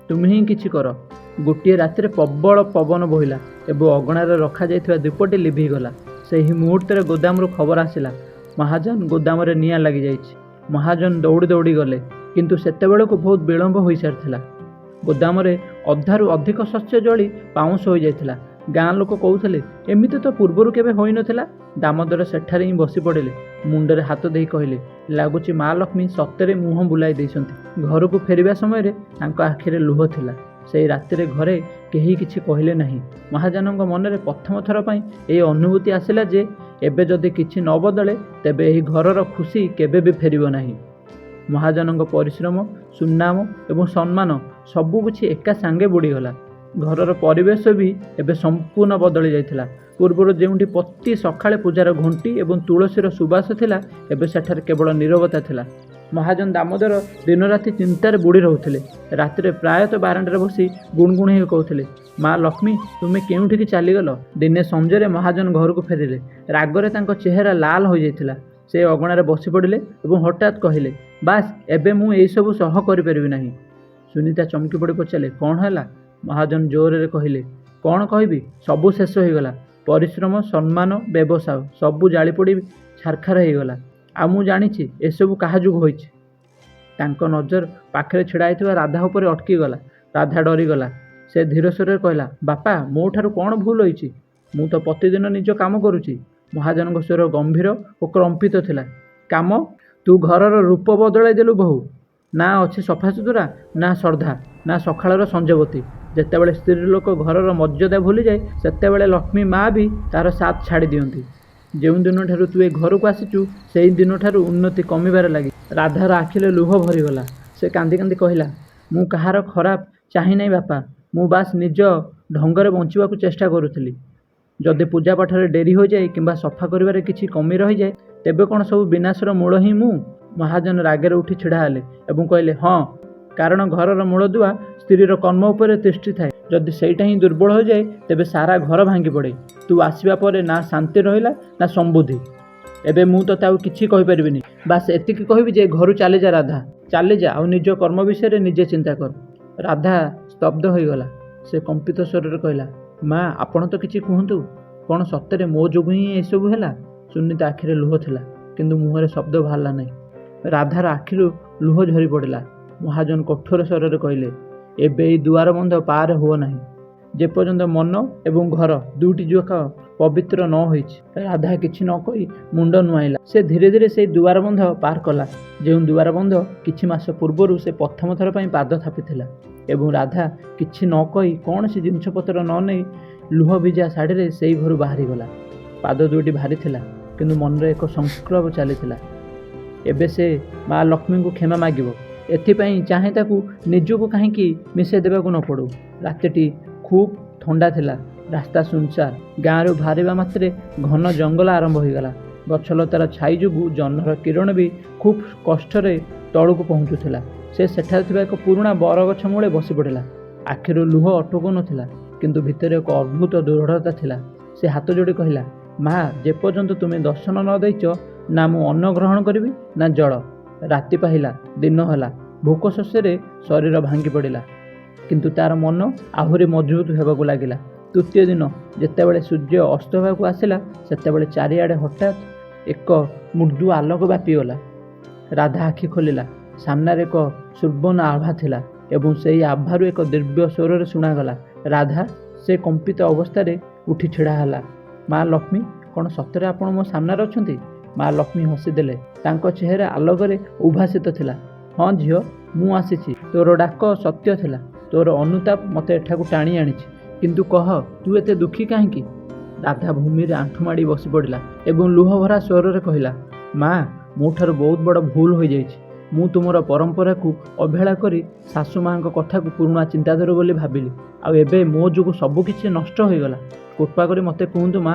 ତୁମେ ହିଁ କିଛି କର। ଗୋଟିଏ ରାତିରେ ପ୍ରବଳ ପବନ ବୋହିଲା ଏବଂ ଅଗଣାରେ ରଖାଯାଇଥିବା ଦୀପଟି ଲିଭିଗଲା। ସେହି ମୁହୂର୍ତ୍ତରେ ଗୋଦାମରୁ ଖବର ଆସିଲା, ମହାଜନ ଗୋଦାମରେ ନିଆଁ ଲାଗିଯାଇଛି। ମହାଜନ ଦୌଡ଼ି ଦୌଡ଼ି ଗଲେ, କିନ୍ତୁ ସେତେବେଳକୁ ବହୁତ ବିଳମ୍ବ ହୋଇସାରିଥିଲା। ଗୋଦାମରେ ଅଧାରୁ ଅଧିକ ଶସ୍ୟ ଜଳି ପାଉଁଶ ହୋଇଯାଇଥିଲା। ଗାଁ ଲୋକ କହୁଥିଲେ ଏମିତି ତ ପୂର୍ବରୁ କେବେ ହୋଇନଥିଲା। ଦାମୋଦର ସେଠାରେ ହିଁ ବସି ପଡ଼ିଲେ। ମୁଣ୍ଡରେ ହାତ ଦେଇ କହିଲେ, ଲାଗୁଛି ମା ଲକ୍ଷ୍ମୀ ସତରେ ମୁହଁ ବୁଲାଇ ଦେଇଛନ୍ତି। ଘରକୁ ଫେରିବା ସମୟରେ ତାଙ୍କ ଆଖିରେ ଲୁହ ଥିଲା। ସେଇ ରାତିରେ ଘରେ କେହି କିଛି କହିଲେ ନାହିଁ। ମହାଜନଙ୍କ ମନରେ ପ୍ରଥମ ଥର ପାଇଁ ଏହି ଅନୁଭୂତି ଆସିଲା ଯେ ଏବେ ଯଦି କିଛି ନ ବଦଳେ ତେବେ ଏହି ଘରର ଖୁସି କେବେ ବି ଫେରିବ ନାହିଁ। ମହାଜନଙ୍କ ପରିଶ୍ରମ, ସୁନାମ ଏବଂ ସମ୍ମାନ ସବୁକିଛି ଏକା ସାଙ୍ଗେ ବୁଡ଼ିଗଲା। ଘରର ପରିବେଶ ବି ଏବେ ସମ୍ପୂର୍ଣ୍ଣ ବଦଳି ଯାଇଥିଲା। ପୂର୍ବରୁ ଯେଉଁଠି ପ୍ରତି ସକାଳେ ପୂଜାର ଘଣ୍ଟି ଏବଂ ତୁଳସୀର ସୁବାସ ଥିଲା, ଏବେ ସେଠାରେ କେବଳ ନୀରବତା ଥିଲା। ମହାଜନ ଦାମୋଦର ଦିନରାତି ଚିନ୍ତାରେ ବୁଡ଼ି ରହୁଥିଲେ। ରାତିରେ ପ୍ରାୟତଃ ବାରାଣ୍ଡାରେ ବସି ଗୁଣଗୁଣ ହୋଇ କହୁଥିଲେ, ମା ଲକ୍ଷ୍ମୀ ତୁମେ କେଉଁଠିକି ଚାଲିଗଲ? ଦିନେ ସଞ୍ଜରେ ମହାଜନ ଘରକୁ ଫେରିଲେ। ରାଗରେ ତାଙ୍କ ଚେହେରା ଲାଲ ହୋଇଯାଇଥିଲା। ସେ ଅଗଣାରେ ବସି ପଡ଼ିଲେ ଏବଂ ହଠାତ୍ କହିଲେ, ବାସ୍ ଏବେ ମୁଁ ଏଇସବୁ ସହ କରିପାରିବି ନାହିଁ। ସୁନିତା ଚମକି ପଡ଼ି ପଚାରିଲେ, କ'ଣ ହେଲା? ମହାଜନ ଜୋରରେ କହିଲେ, କ'ଣ କହିବି, ସବୁ ଶେଷ ହୋଇଗଲା। ପରିଶ୍ରମ, ସମ୍ମାନ, ବ୍ୟବସାୟ ସବୁ ଜାଳିପୋଡ଼ି ଛାରଖାର ହୋଇଗଲା। ଆଉ ମୁଁ ଜାଣିଛି ଏସବୁ କାହା ଯୋଗୁଁ ହୋଇଛି। ତାଙ୍କ ନଜର ପାଖରେ ଛିଡ଼ା ହୋଇଥିବା ରାଧା ଉପରେ ଅଟକିଗଲା। ରାଧା ଡରିଗଲା। ସେ ଧୀର ସ୍ୱରରେ କହିଲା, ବାପା ମୋ ଠାରୁ କ'ଣ ଭୁଲ ହୋଇଛି? ମୁଁ ତ ପ୍ରତିଦିନ ନିଜ କାମ କରୁଛି। ମହାଜନଙ୍କ ସ୍ୱର ଗମ୍ଭୀର ଓ କମ୍ପିତ ଥିଲା। କାମ? ତୁ ଘରର ରୂପ ବଦଳାଇ ଦେଲୁ ବୋହୂ। ନା ଅଛି ସଫାସୁତୁରା, ନା ଶ୍ରଦ୍ଧା, ନା ସକାଳର ସଞ୍ଜବତୀ। ଯେତେବେଳେ ସ୍ତ୍ରୀ ଲୋକ ଘରର ମର୍ଯ୍ୟାଦା ଭୁଲିଯାଏ ସେତେବେଳେ ଲକ୍ଷ୍ମୀ ମା ବି ତାର ସାଥ ଛାଡ଼ି ଦିଅନ୍ତି। ଯେଉଁ ଦିନଠାରୁ ତୁ ଏ ଘରକୁ ଆସିଛୁ ସେହି ଦିନଠାରୁ ଉନ୍ନତି କମିବାରେ ଲାଗି। ରାଧାର ଆଖିରେ ଲୁହ ଭରିଗଲା। ସେ କାନ୍ଦି କାନ୍ଦି କହିଲା, ମୁଁ କାହାର ଖରାପ ଚାହିଁ ନାହିଁ ବାପା। ମୁଁ ବାସ୍ ନିଜ ଢଙ୍ଗରେ ବଞ୍ଚିବାକୁ ଚେଷ୍ଟା କରୁଥିଲି। ଯଦି ପୂଜା ପାଠରେ ଡେରି ହୋଇଯାଏ କିମ୍ବା ସଫା କରିବାରେ କିଛି କମି ରହିଯାଏ ତେବେ କ'ଣ ସବୁ ବିନାଶର ମୂଳ ହିଁ ମୁଁ? ମହାଜନ ରାଗରେ ଉଠି ଛିଡ଼ା ହେଲେ ଏବଂ କହିଲେ, ହଁ, କାରଣ ଘରର ମୂଳଦୁଆ ସ୍ତ୍ରୀର କର୍ମ ଉପରେ ତିଷ୍ଠିଥାଏ। ଯଦି ସେଇଟା ହିଁ ଦୁର୍ବଳ ହୋଇଯାଏ ତେବେ ସାରା ଘର ଭାଙ୍ଗି ପଡ଼େ। ତୁ ଆସିବା ପରେ ନା ଶାନ୍ତି ରହିଲା ନା ସମୃଦ୍ଧି। ଏବେ ମୁଁ ତୋତେ ଆଉ କିଛି କହିପାରିବିନି। ବାସ୍ ଏତିକି କହିବି ଯେ ଘରୁ ଚାଲିଯା ରାଧା, ଚାଲିଯା ଆଉ ନିଜ କର୍ମ ବିଷୟରେ ନିଜେ ଚିନ୍ତା କର। ରାଧା ସ୍ତବ୍ଧ ହୋଇଗଲା। ସେ କମ୍ପିତ ସ୍ୱରରେ କହିଲା, ମା ଆପଣ ତ କିଛି କୁହନ୍ତୁ। କ'ଣ ସତରେ ମୋ ଯୋଗୁଁ ହିଁ ଏସବୁ ହେଲା? ସୁନିତା ଆଖିରେ ଲୁହ ଥିଲା କିନ୍ତୁ ମୁହଁରେ ଶବ୍ଦ ବାହାରିଲା ନାହିଁ। ରାଧାର ଆଖିରୁ ଲୁହ ଝରି ପଡ଼ିଲା। ମହାଜନ କଠୋର ସ୍ୱରରେ କହିଲେ, ଏବେ ଏଇ ଦୁଆର ବନ୍ଧ ପାର ହୁଅ ନାହିଁ ଯେପର୍ଯ୍ୟନ୍ତ ମନ ଏବଂ ଘର ଦୁଇଟି ଯାକ ପବିତ୍ର ନ ହୋଇଛି। ରାଧା କିଛି ନ କହି ମୁଣ୍ଡ ନୁଆଁଇଲା। ସେ ଧୀରେ ଧୀରେ ସେଇ ଦୁଆର ବନ୍ଧ ପାର କଲା ଯେଉଁ ଦୁଆର ବନ୍ଧ କିଛି ମାସ ପୂର୍ବରୁ ସେ ପ୍ରଥମ ଥର ପାଇଁ ପାଦ ଥାପିଥିଲା। ଏବଂ ରାଧା କିଛି ନ କହି କୌଣସି ଜିନିଷପତ୍ର ନ ନେଇ ଲୁହ ଭିଜା ଶାଢ଼ୀରେ ସେଇ ଘରୁ ବାହାରିଗଲା। ପାଦ ଦୁଇଟି ଭାରି ଥିଲା କିନ୍ତୁ ମନରେ ଏକ ସଂକଳ୍ପ ଚାଲିଥିଲା। ଏବେ ସେ ମା ଲକ୍ଷ୍ମୀଙ୍କୁ କ୍ଷମା ମାଗିବ। ଏଥିପାଇଁ ଚାହେଁ ତାକୁ ନିଜକୁ କାହିଁକି ମିଶାଇ ଦେବାକୁ ନ ପଡ଼ୁ। ରାତିଟି ଖୁବ୍ ଥଣ୍ଡା ଥିଲା। ରାସ୍ତା ସୁନସାନ। ଗାଁରୁ ବାହାରିବା ମାତ୍ରେ ଘନ ଜଙ୍ଗଲ ଆରମ୍ଭ ହୋଇଗଲା। ଗଛଲତାର ଛାଇ ଯୋଗୁଁ ଜହ୍ନର କିରଣ ବି ଖୁବ୍ କଷ୍ଟରେ ତଳକୁ ପହଞ୍ଚୁଥିଲା। ସେ ସେଠାରେ ଥିବା ଏକ ପୁରୁଣା ବରଗଛ ମୂଳେ ବସି ପଡ଼ିଲା। ଆଖିରୁ ଲୁହ ଅଟକୁ ନଥିଲା କିନ୍ତୁ ଭିତରେ ଏକ ଅଦ୍ଭୁତ ଦୃଢ଼ତା ଥିଲା। ସେ ହାତ ଯୋଡ଼ି କହିଲା, ମା ଯେପର୍ଯ୍ୟନ୍ତ ତୁମେ ଦର୍ଶନ ନ ଦେଇଛ ନା ମୁଁ ଅନ୍ନ ଗ୍ରହଣ କରିବି ନା ଜଳ। ରାତି ପାହିଲା, ଦିନ ହେଲା। ଭୋକ ଶୋଷରେ ଶରୀର ଭାଙ୍ଗି ପଡ଼ିଲା କିନ୍ତୁ ତାର ମନ ଆହୁରି ମଜବୁତ ହେବାକୁ ଲାଗିଲା। ତୃତୀୟ ଦିନ ଯେତେବେଳେ ସୂର୍ଯ୍ୟ ଅସ୍ତ ହେବାକୁ ଆସିଲା ସେତେବେଳେ ଚାରିଆଡ଼େ ହଠାତ୍ ଏକ ମୃଦୁ ଆଲୋକ ବ୍ୟାପିଗଲା। ରାଧା ଆଖି ଖୋଲିଲା। ସାମ୍ନାରେ ଏକ ସୁବର୍ଣ୍ଣ ଆଭା ଥିଲା ଏବଂ ସେହି ଆଭାରୁ ଏକ ଦିବ୍ୟ ସ୍ୱରରେ ଶୁଣାଗଲା, ରାଧା। ସେ କମ୍ପିତ ଅବସ୍ଥାରେ ଉଠି ଛିଡ଼ା ହେଲା। ମା ଲକ୍ଷ୍ମୀ, କ'ଣ ସତରେ ଆପଣ ମୋ ସାମ୍ନାରେ ଅଛନ୍ତି? ମା ଲକ୍ଷ୍ମୀ ହସିଦେଲେ। ତାଙ୍କ ଚେହେରା ଆଲୋକରେ ଉଦ୍ଭାସିତ ଥିଲା। ହଁ ଝିଅ, ମୁଁ ଆସିଛି। ତୋର ଡାକ ସତ୍ୟ ଥିଲା। ତୋର ଅନୁତାପ ମୋତେ ଏଠାକୁ ଟାଣି ଆଣିଛି। କିନ୍ତୁ କହ, ତୁ ଏତେ ଦୁଃଖୀ କାହିଁକି? ରାଧା ଭୂମିରେ ଆଣ୍ଠୁ ମାଡ଼ି ବସି ପଡ଼ିଲା ଏବଂ ଲୁହଭରା ସ୍ୱରରେ କହିଲା, ମା ମୋ ଠାରୁ ବହୁତ ବଡ଼ ଭୁଲ ହୋଇଯାଇଛି। ମୁଁ ତୁମର ପରମ୍ପରାକୁ ଅବହେଳା କରି ଶାଶୁ ମାଙ୍କ କଥାକୁ ପୁରୁଣା ଚିନ୍ତାଧାରା ବୋଲି ଭାବିଲି। ଆଉ ଏବେ ମୋ ଯୋଗୁଁ ସବୁକିଛି ନଷ୍ଟ ହୋଇଗଲା। କୃପା କରି ମୋତେ କୁହନ୍ତୁ ମା,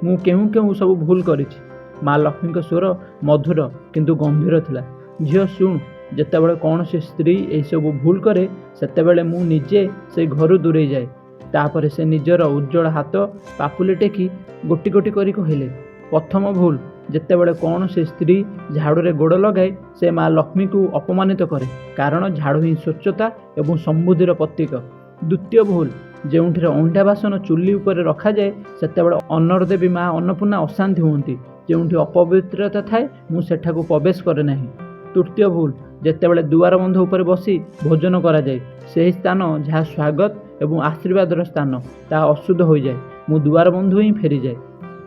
ମୁଁ କେଉଁ କେଉଁ ସବୁ ଭୁଲ କରିଛି? ମା ଲକ୍ଷ୍ମୀଙ୍କ ସ୍ୱର ମଧୁର କିନ୍ତୁ ଗମ୍ଭୀର ଥିଲା। ଝିଅ ଶୁଣ, ଯେତେବେଳେ କୌଣସି ସ୍ତ୍ରୀ ଏହିସବୁ ଭୁଲ କରେ ସେତେବେଳେ ମୁଁ ନିଜେ ସେଇ ଘରୁ ଦୂରେଇ ଯାଏ। ତାପରେ ସେ ନିଜର ଉଜ୍ଜଳ ହାତ ପାପୁଲି ଟେକି ଗୋଟି ଗୋଟି କରି କହିଲେ, ପ୍ରଥମ ଭୁଲ, ଯେତେବେଳେ କୌଣସି ସ୍ତ୍ରୀ ଝାଡ଼ୁରେ ଗୋଡ଼ ଲଗାଏ ସେ ମା ଲକ୍ଷ୍ମୀକୁ ଅପମାନିତ କରେ କାରଣ ଝାଡ଼ୁ ହିଁ ସ୍ୱଚ୍ଛତା ଏବଂ ସମୃଦ୍ଧିର ପ୍ରତୀକ। ଦ୍ୱିତୀୟ ଭୁଲ, ଯେଉଁଠିରେ ଅଇଁଠା ବାସନ ଚୁଲି ଉପରେ ରଖାଯାଏ ସେତେବେଳେ ଅନ୍ନର ଦେବୀ ମା ଅନ୍ନପୂର୍ଣ୍ଣା ଅଶାନ୍ତି ହୁଅନ୍ତି। ଯେଉଁଠି ଅପବିତ୍ରତା ଥାଏ ମୁଁ ସେଠାକୁ ପ୍ରବେଶ କରେ ନାହିଁ। ତୃତୀୟ ଭୁଲ, ଯେତେବେଳେ ଦୁଆର ବନ୍ଧ ଉପରେ ବସି ଭୋଜନ କରାଯାଏ ସେହି ସ୍ଥାନ ଯାହା ସ୍ୱାଗତ ଏବଂ ଆଶୀର୍ବାଦର ସ୍ଥାନ ତାହା ଅଶୁଦ୍ଧ ହୋଇଯାଏ। ମୁଁ ଦୁଆର ବନ୍ଧୁ ହିଁ ଫେରିଯାଏ।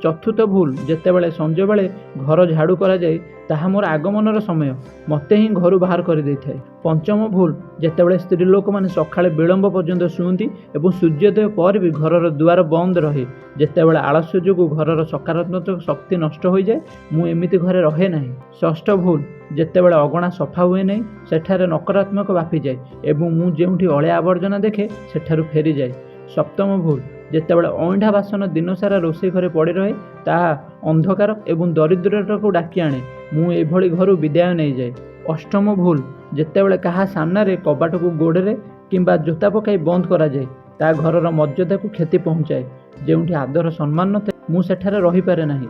ଚତୁର୍ଥ ଭୁଲ, ଯେତେବେଳେ ସଞ୍ଜବେଳେ ଘର ଝାଡ଼ୁ କରାଯାଏ ତାହା ମୋର ଆଗମନର ସମୟ, ମୋତେ ହିଁ ଘରୁ ବାହାର କରିଦେଇଥାଏ। ପଞ୍ଚମ ଭୁଲ, ଯେତେବେଳେ ସ୍ତ୍ରୀ ଲୋକମାନେ ସକାଳେ ବିଳମ୍ବ ପର୍ଯ୍ୟନ୍ତ ଶୁଅନ୍ତି ଏବଂ ସୂର୍ଯ୍ୟୋଦୟ ପରେ ବି ଘରର ଦୁଆର ବନ୍ଦ ରହେ। ଯେତେବେଳେ ଆଳସ୍ୟ ଯୋଗୁଁ ଘରର ସକାରାତ୍ମକ ଶକ୍ତି ନଷ୍ଟ ହୋଇଯାଏ, ମୁଁ ଏମିତି ଘରେ ରହେ ନାହିଁ। ଷଷ୍ଠ ଭୁଲ, ଯେତେବେଳେ ଅଗଣା ସଫା ହୁଏ ନାହିଁ ସେଠାରେ ନକାରାତ୍ମକ ବ୍ୟାପିଯାଏ ଏବଂ ମୁଁ ଯେଉଁଠି ଅଳିଆ ଆବର୍ଜନା ଦେଖେ ସେଠାରୁ ଫେରିଯାଏ। ସପ୍ତମ ଭୁଲ, ଯେତେବେଳେ ଅଇଁଠା ବାସନ ଦିନସାରା ରୋଷେଇ ଘରେ ପଡ଼ି ରହେ ତାହା ଅନ୍ଧକାର ଏବଂ ଦରିଦ୍ରତାକୁ ଡାକି ଆଣେ, ମୁଁ ଏଭଳି ଘରୁ ବିଦାୟ ନେଇଯାଏ। ଅଷ୍ଟମ ଭୁଲ, ଯେତେବେଳେ କାହା ସାମ୍ନାରେ କବାଟକୁ ଗୋଡ଼ରେ କିମ୍ବା ଜୋତା ପକାଇ ବନ୍ଦ କରାଯାଏ ତାହା ଘରର ମର୍ଯ୍ୟାଦାକୁ କ୍ଷତି ପହଞ୍ଚାଏ। ଯେଉଁଠି ଆଦର ସମ୍ମାନ ନଥାଏ ମୁଁ ସେଠାରେ ରହିପାରେ ନାହିଁ।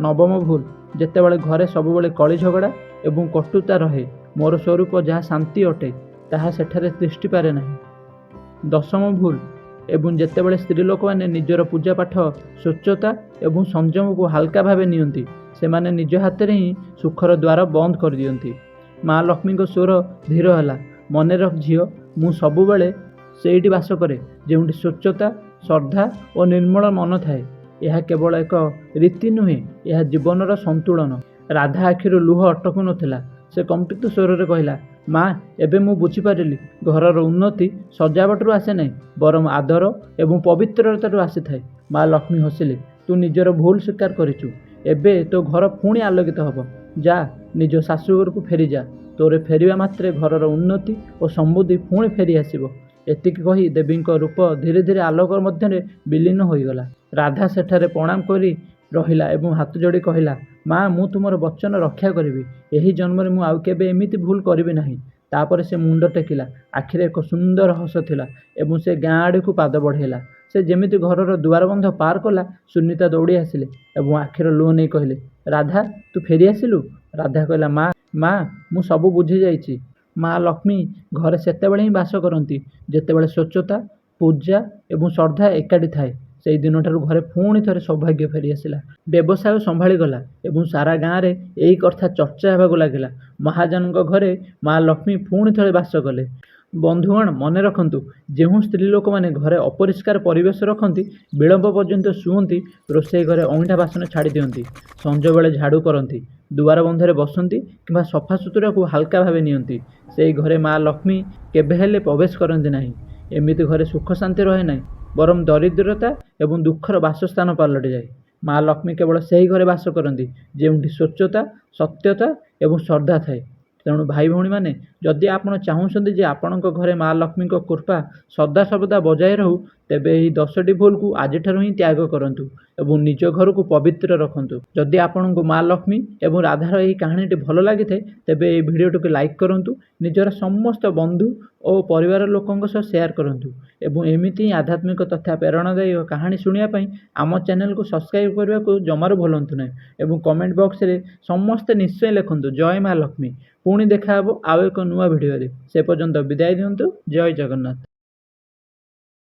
ନବମ ଭୁଲ, ଯେତେବେଳେ ଘରେ ସବୁବେଳେ କଳି ଝଗଡ଼ା ଏବଂ କଟୁତା ରହେ, ମୋର ସ୍ୱରୂପ ଯାହା ଶାନ୍ତି ଅଟେ ତାହା ସେଠାରେ ତିଷ୍ଠିପାରେ ନାହିଁ। ଦଶମ ଭୁଲ, ଏବଂ ଯେତେବେଳେ ସ୍ତ୍ରୀ ଲୋକମାନେ ନିଜର ପୂଜାପାଠ, ସ୍ୱଚ୍ଛତା ଏବଂ ସଂଯମକୁ ହାଲକା ଭାବେ ନିଅନ୍ତି, ସେମାନେ ନିଜ ହାତରେ ହିଁ ସୁଖର ଦ୍ୱାର ବନ୍ଦ କରିଦିଅନ୍ତି। ମା ଲକ୍ଷ୍ମୀଙ୍କ ସ୍ୱର ଧୀର ହେଲା, ମନେ ରଖ ଝିଅ, ମୁଁ ସବୁବେଳେ ସେଇଠି ବାସ କରେ ଯେଉଁଠି ସ୍ୱଚ୍ଛତା, ଶ୍ରଦ୍ଧା ଓ ନିର୍ମଳ ମନ ଥାଏ। ଏହା କେବଳ ଏକ ରୀତି ନୁହେଁ, ଏହା ଜୀବନର ସନ୍ତୁଳନ। ରାଧା ଆଖିରୁ ଲୁହ ଅଟକୁ ନଥିଲା। ସେ କମ୍ପିତ ସ୍ୱରରେ କହିଲା, ମା, ଏବେ ମୁଁ ବୁଝିପାରିଲି ଘରର ଉନ୍ନତି ସଜାବଟରୁ ଆସେ ନାହିଁ ବରଂ ଆଦର ଏବଂ ପବିତ୍ରତାରୁ ଆସିଥାଏ। ମା ଲକ୍ଷ୍ମୀ ହସିଲେ, ତୁ ନିଜର ଭୁଲ ସ୍ୱୀକାର କରିଛୁ, ଏବେ ତୋ ଘର ପୁଣି ଆଲୋକିତ ହେବ। ଯା, ନିଜ ଶାଶୁଘରକୁ ଫେରିଯା, ତୋର ଫେରିବା ମାତ୍ରେ ଘରର ଉନ୍ନତି ଓ ସମୃଦ୍ଧି ପୁଣି ଫେରି ଆସିବ। ଏତିକି କହି ଦେବୀଙ୍କ ରୂପ ଧୀରେ ଧୀରେ ଆଲୋକ ମଧ୍ୟରେ ବିଲୀନ ହୋଇଗଲା। ରାଧା ସେଠାରେ ପ୍ରଣାମ କରି ରହିଲା ଏବଂ ହାତ ଯୋଡ଼ି କହିଲା, ମା, ମୁଁ ତୁମର ବଚନ ରକ୍ଷା କରିବି। ଏହି ଜନ୍ମରେ ମୁଁ ଆଉ କେବେ ଏମିତି ଭୁଲ କରିବି ନାହିଁ। ତାପରେ ସେ ମୁଣ୍ଡ ଟେକିଲା, ଆଖିରେ ଏକ ସୁନ୍ଦର ହସ ଥିଲା ଏବଂ ସେ ଗାଁ ଆଡ଼କୁ ପାଦ ବଢ଼ାଇଲା। ସେ ଯେମିତି ଘରର ଦୁଆରବନ୍ଧ ପାର କଲା, ସୁନିତା ଦୌଡ଼ି ଆସିଲେ ଏବଂ ଆଖିର ଲୁହ ନେଇ କହିଲେ, ରାଧା, ତୁ ଫେରି ଆସିଲୁ? ରାଧା କହିଲା, ମା, ମୁଁ ସବୁ ବୁଝିଯାଇଛି। ମା ଲକ୍ଷ୍ମୀ ଘରେ ସେତେବେଳେ ହିଁ ବାସ କରନ୍ତି ଯେତେବେଳେ ସ୍ୱଚ୍ଛତା, ପୂଜା ଏବଂ ଶ୍ରଦ୍ଧା ଏକାଠି ଥାଏ। ସେହି ଦିନଠାରୁ ଘରେ ପୁଣି ଥରେ ସୌଭାଗ୍ୟ ଫେରିଆସିଲା। ବ୍ୟବସାୟ ସମ୍ଭାଳିଗଲା ଏବଂ ସାରା ଗାଁରେ ଏହି କଥା ଚର୍ଚ୍ଚା ହେବାକୁ ଲାଗିଲା। ମହାଜନଙ୍କ ଘରେ ମା ଲକ୍ଷ୍ମୀ ପୁଣି ଥରେ ବାସ କଲେ। ବନ୍ଧୁଗଣ, ମନେ ରଖନ୍ତୁ, ଯେଉଁ ସ୍ତ୍ରୀ ଲୋକମାନେ ଘରେ ଅପରିଷ୍କାର ପରିବେଶ ରଖନ୍ତି, ବିଳମ୍ବ ପର୍ଯ୍ୟନ୍ତ ଶୁଅନ୍ତି, ରୋଷେଇ ଘରେ ଅଇଁଠା ବାସନ ଛାଡ଼ି ଦିଅନ୍ତି, ସଞ୍ଜବେଳେ ଝାଡ଼ୁ କରନ୍ତି, ଦୁଆର ବନ୍ଧରେ ବସନ୍ତି କିମ୍ବା ସଫାସୁତୁରାକୁ ହାଲକା ଭାବେ ନିଅନ୍ତି, ସେହି ଘରେ ମା ଲକ୍ଷ୍ମୀ କେବେ ହେଲେ ପ୍ରବେଶ କରନ୍ତି ନାହିଁ। ଏମିତି ଘରେ ସୁଖ ଶାନ୍ତି ରହେ ନାହିଁ ବରଂ ଦରିଦ୍ରତା ଏବଂ ଦୁଃଖର ବାସସ୍ଥାନ ପାଲଟିଯାଏ। ମା ଲକ୍ଷ୍ମୀ କେବଳ ସେହି ଘରେ ବାସ କରନ୍ତି ଯେଉଁଠି ସ୍ୱଚ୍ଛତା, ସତ୍ୟତା ଏବଂ ଶ୍ରଦ୍ଧା ଥାଏ। ତେଣୁ ଭାଇ ଭଉଣୀମାନେ, ଯଦି ଆପଣ ଚାହୁଁଛନ୍ତି ଯେ ଆପଣଙ୍କ ଘରେ ମା ଲକ୍ଷ୍ମୀଙ୍କ କୃପା ସଦାସର୍ବଦା ବଜାୟ ରହୁ, ତେବେ ଏହି 10ଟି ଭୁଲକୁ ଆଜିଠାରୁ ହିଁ ତ୍ୟାଗ କରନ୍ତୁ ଏବଂ ନିଜ ଘରକୁ ପବିତ୍ର ରଖନ୍ତୁ। ଯଦି ଆପଣଙ୍କୁ ମା ଲକ୍ଷ୍ମୀ ଏବଂ ରାଧାର ଏହି କାହାଣୀଟି ଭଲ ଲାଗିଥାଏ, ତେବେ ଏହି ଭିଡ଼ିଓଟିକୁ ଲାଇକ୍ କରନ୍ତୁ, ନିଜର ସମସ୍ତ ବନ୍ଧୁ ଓ ପରିବାର ଲୋକଙ୍କ ସହ ସେୟାର କରନ୍ତୁ ଏବଂ ଏମିତି ହିଁ ଆଧ୍ୟାତ୍ମିକ ତଥା ପ୍ରେରଣାଦାୟୀ କାହାଣୀ ଶୁଣିବା ପାଇଁ ଆମ ଚ୍ୟାନେଲକୁ ସବସ୍କ୍ରାଇବ୍ କରିବାକୁ ଜମାରୁ ଭୁଲନ୍ତୁ ନାହିଁ ଏବଂ କମେଣ୍ଟ ବକ୍ସରେ ସମସ୍ତେ ନିଶ୍ଚୟ ଲେଖନ୍ତୁ, ଜୟ ମା ଲକ୍ଷ୍ମୀ। ପୁଣି ଦେଖା ହେବ ଆଉ ଏକ ନୂଆ ଭିଡ଼ିଓରେ। ସେ ପର୍ଯ୍ୟନ୍ତ ବିଦାୟ ଦିଅନ୍ତୁ। ଜୟ ଜଗନ୍ନାଥ।